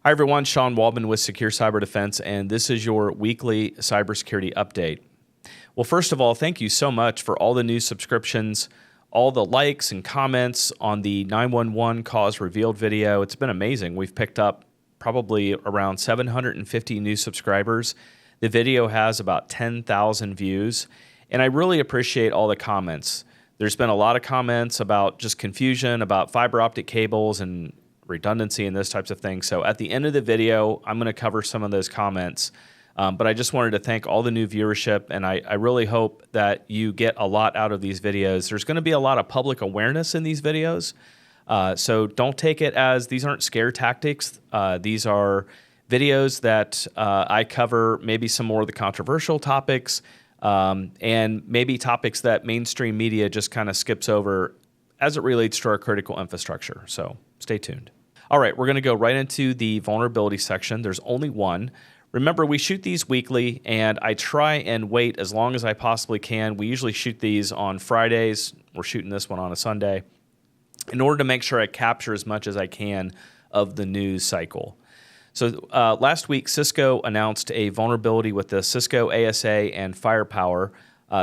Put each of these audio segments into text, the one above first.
Hi, everyone. Sean Waldman with Secure Cyber Defense, and this is your weekly cybersecurity update. Well, first of all, thank you so much for all the new subscriptions, all the likes and comments on the 911 cause revealed video. It's been amazing. We've picked up probably around 750 new subscribers. The video has about 10,000 views, and I really appreciate all the comments. There's been a lot of comments about just confusion about fiber optic cables and redundancy and those types of things. So at the end of the video, I'm going to cover some of those comments. But I just wanted to thank all the new viewership, and I really hope that you get a lot out of these videos. There's going to be a lot of public awareness in these videos. So don't take it as these aren't scare tactics. These are videos that I cover maybe some more of the controversial topics and maybe topics that mainstream media just kind of skips over as it relates to our critical infrastructure. So stay tuned. All right, we're going to go right into the vulnerability section. There's only one. Remember, we shoot these weekly, and I try and wait as long as I possibly can. We usually shoot these on Fridays. We're shooting this one on a Sunday in order to make sure I capture as much as I can of the news cycle. So last week, Cisco announced a vulnerability with the Cisco ASA and Firepower.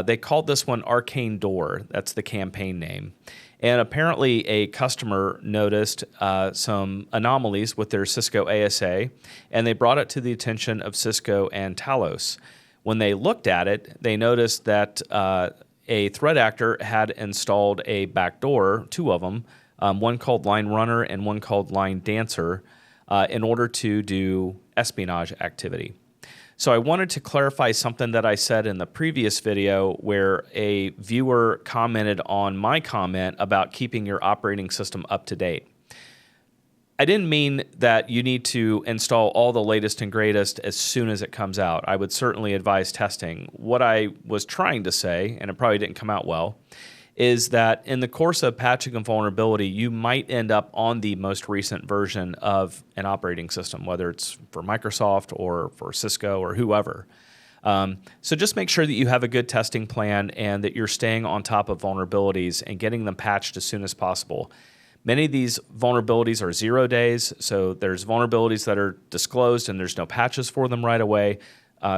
They called this one Arcane Door. That's the campaign name. And apparently a customer noticed some anomalies with their Cisco ASA, and they brought it to the attention of Cisco and Talos. When they looked at it, they noticed that a threat actor had installed a backdoor, two of them, one called Line Runner and one called Line Dancer, in order to do espionage activity. So I wanted to clarify something that I said in the previous video where a viewer commented on my comment about keeping your operating system up to date. I didn't mean that you need to install all the latest and greatest as soon as it comes out. I would certainly advise testing. What I was trying to say, and it probably didn't come out well, is that in the course of patching a vulnerability, you might end up on the most recent version of an operating system, whether it's for Microsoft or for Cisco or whoever. So just make sure that you have a good testing plan and that you're staying on top of vulnerabilities and getting them patched as soon as possible. Many of these vulnerabilities are 0 days, so there's vulnerabilities that are disclosed and there's no patches for them right away.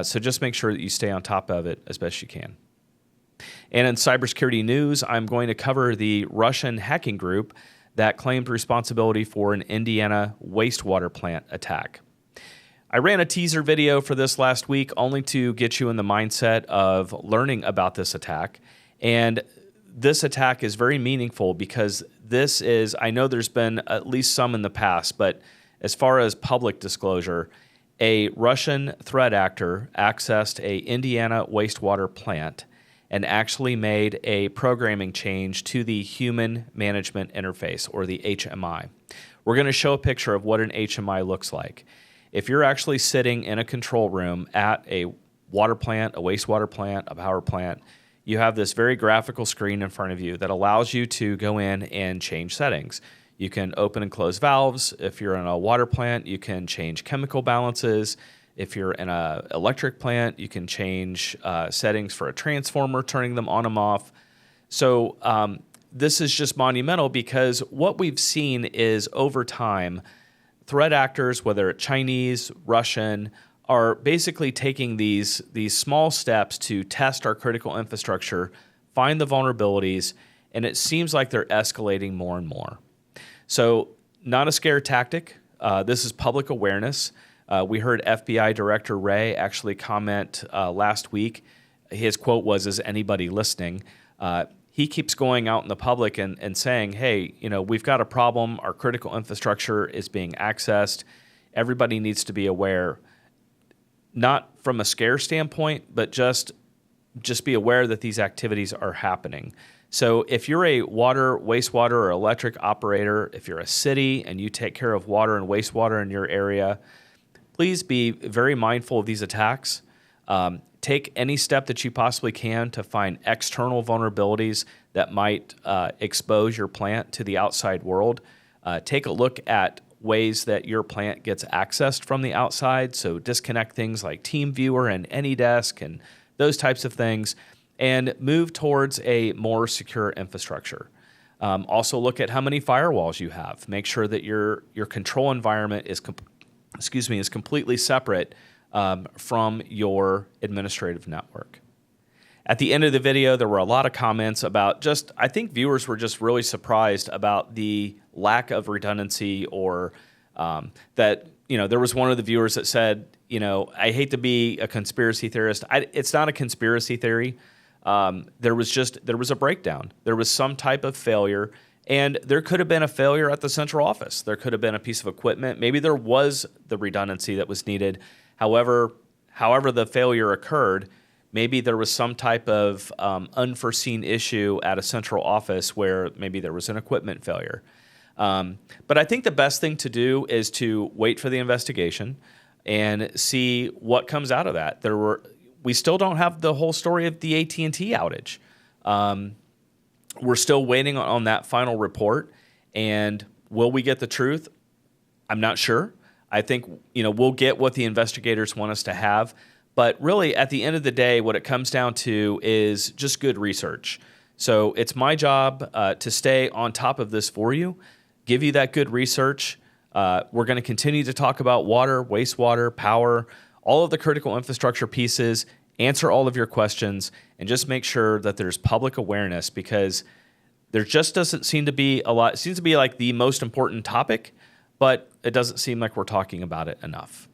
So just make sure that you stay on top of it as best you can. And in cybersecurity news, I'm going to cover the Russian hacking group that claimed responsibility for an Indiana wastewater plant attack. I ran a teaser video for this last week only to get you in the mindset of learning about this attack. And this attack is very meaningful because this is, I know there's been at least some in the past, but as far as public disclosure, a Russian threat actor accessed a Indiana wastewater plant and actually made a programming change to the Human Management Interface, or the HMI. We're going to show a picture of what an HMI looks like. If you're actually sitting in a control room at a water plant, a wastewater plant, a power plant, you have this very graphical screen in front of you that allows you to go in and change settings. You can open and close valves. If you're in a water plant, you can change chemical balances. If you're in an electric plant, you can change settings for a transformer, turning them on and off. So this is just monumental because what we've seen is over time, threat actors, whether it's Chinese, Russian, are basically taking these small steps to test our critical infrastructure, find the vulnerabilities, and it seems like they're escalating more and more. So not a scare tactic. This is public awareness. We heard FBI Director Wray actually comment last week. His quote was, "Is anybody listening?" He keeps going out in the public and saying, hey, we've got a problem. Our critical infrastructure is being accessed. Everybody needs to be aware, not from a scare standpoint, but just be aware that these activities are happening. So if you're a water, wastewater, or electric operator, if you're a city and you take care of water and wastewater in your area, please be very mindful of these attacks. Take any step that you possibly can to find external vulnerabilities that might expose your plant to the outside world. Take a look at ways that your plant gets accessed from the outside. So disconnect things like TeamViewer and AnyDesk and those types of things, and move towards a more secure infrastructure. Also look at how many firewalls you have. Make sure that your control environment is is completely separate from your administrative network. At the end of the video, there were a lot of comments about I think viewers were just really surprised about the lack of redundancy, or that, there was one of the viewers that said, I hate to be a conspiracy theorist. It's not a conspiracy theory. There was a breakdown. There was some type of failure, and there could have been a failure at the central office. There could have been a piece of equipment. Maybe there was the redundancy that was needed. However the failure occurred, maybe there was some type of unforeseen issue at a central office where maybe there was an equipment failure. But I think the best thing to do is to wait for the investigation and see what comes out of that. We still don't have the whole story of the AT&T outage. We're still waiting on that final report. And will we get the truth? I'm not sure. I think, we'll get what the investigators want us to have. But really, at the end of the day, what it comes down to is just good research. So it's my job to stay on top of this for you, give you that good research. We're going to continue to talk about water, wastewater, power, all of the critical infrastructure pieces, answer all of your questions, and just make sure that there's public awareness, because there just doesn't seem to be a lot. It seems to be like the most important topic, but it doesn't seem like we're talking about it enough.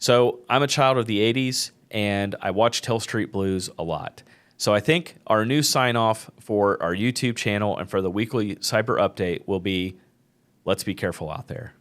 So I'm a child of the 80s, and I watched Hill Street Blues a lot. So I think our new sign-off for our YouTube channel and for the weekly cyber update will be, let's be careful out there.